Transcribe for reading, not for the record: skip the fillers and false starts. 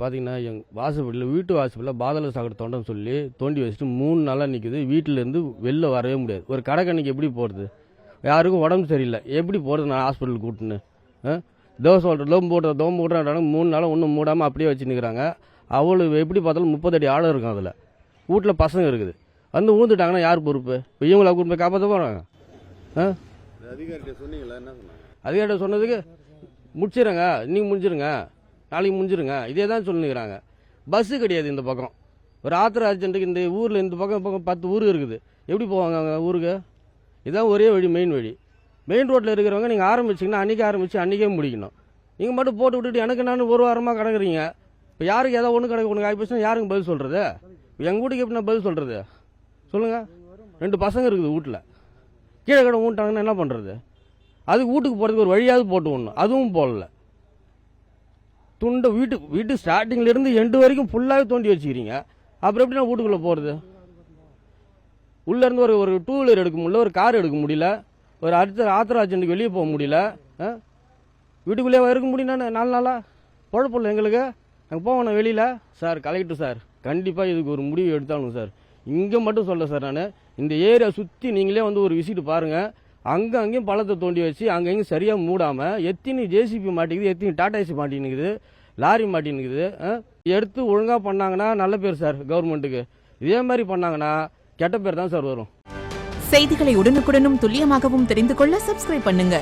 பார்த்தீங்கன்னா வாசப்படியில் வீட்டு வாசப்படியில் பாதாள சாக்கடை தோண்டன்னு சொல்லி தோண்டி வச்சுட்டு 3 நாளாக நிற்குது. வீட்டிலேருந்து வெளில வரவே முடியாது. ஒரு கடைக்கண்ணிக்கு எப்படி போகிறது? யாருக்கும் உடம்பு சரியில்லை, எப்படி போகிறது? நான் ஹாஸ்பிட்டலுக்கு கூட்டின்னு தோம் போடுறாங்க 3 நாளாக ஒன்றும் மூடாமல் அப்படியே வச்சு நிற்கிறாங்க. அவ்வளோ எப்படி பார்த்தாலும் 30 அடி ஆழம் இருக்கும். அதில் வீட்டில் பசங்க இருக்குது, வந்து ஊந்துட்டாங்கன்னா யார் பொறுப்பு? இப்போ இவங்கள கூட்டு போய் காப்பாற்ற போகிறாங்க. அதிகாரிட்ட சொன்னதுக்கு முடிச்சிடுங்க, இன்றைக்கி முடிஞ்சிருங்க, நாளைக்கு முடிஞ்சிருங்க, இதே தான் சொல்லிக்கிறாங்க. பஸ்ஸு கிடையாது இந்த பக்கம். ஒரு ஆத்திர அர்ஜென்ட்டுக்கு இந்த ஊரில் இந்த பக்கம் 10 ஊர் இருக்குது, எப்படி போவாங்க அவங்க ஊருக்கு? இதுதான் ஒரே வழி, மெயின் வழி. மெயின் ரோட்டில் இருக்கிறவங்க நீங்கள் ஆரம்பிச்சிங்கன்னா அன்றைக்கி ஆரம்பித்து அன்றைக்கே முடிக்கணும். நீங்கள் மட்டும் போட்டு விட்டுட்டு எனக்கு நான் ஒரு வாரமாக கிடக்குறீங்க. இப்போ யாருக்கு ஏதோ ஒன்று கிடக்கு ஒன்று ஆகிப்போச்சுன்னா யாருக்கு பதில் சொல்கிறது? எங்கள் வீட்டுக்கு எப்படி நான் பதில் சொல்கிறது சொல்லுங்கள்? 2 பசங்க இருக்குது வீட்டில், கீழே கடை ஊட்டாங்கன்னா என்ன பண்ணுறது? அதுக்கு வீட்டுக்கு போகிறதுக்கு ஒரு வழியாவது போட்டு விடணும், அதுவும் போடல. துண்டை வீட்டு ஸ்டார்டிங்லேருந்து எண்டு வரைக்கும் ஃபுல்லாகவே தோண்டி வச்சுக்கிறீங்க. அப்புறம் எப்படி நான் வீட்டுக்குள்ளே போகிறது? உள்ளேருந்து ஒரு 2 வீலர் எடுக்க முடியல, ஒரு கார் எடுக்க முடியல, ஒரு ஆத்திர அர்ஜென்ட்டுக்கு வெளியே போக முடியல. வீட்டுக்குள்ளேயே இருக்க முடியும்னா 4 நாளாக பொழப்பில்லை எங்களுக்கு. நாங்கள் போவோம் வெளியில். சார், கலெக்டர் சார், கண்டிப்பாக இதுக்கு ஒரு முடிவு எடுத்தாலும் சார். இங்கே மட்டும் சொல்ல சார், நான் இந்த ஏரியா சுற்றி நீங்களே வந்து ஒரு விசிட் பாருங்கள். அங்கேயும் பள்ளத்தை தோண்டி வச்சு அங்கேயும் சரியாக மூடாமல் எத்தனை ஜேசிபி மாட்டிக்குது, எத்தனை டாடா ஏசி மாட்டினுக்குது, லாரி மாட்டினுக்குது. எடுத்து ஒழுங்காக பண்ணாங்கன்னா நல்ல பேர் சார் கவர்மெண்ட்டுக்கு. இதே மாதிரி பண்ணாங்கன்னா கெட்ட பேர் தான் சார் வரும். செய்திகளை உடனுக்குடனும் துல்லியமாகவும் தெரிந்து கொள்ள சப்ஸ்கிரைப் பண்ணுங்க.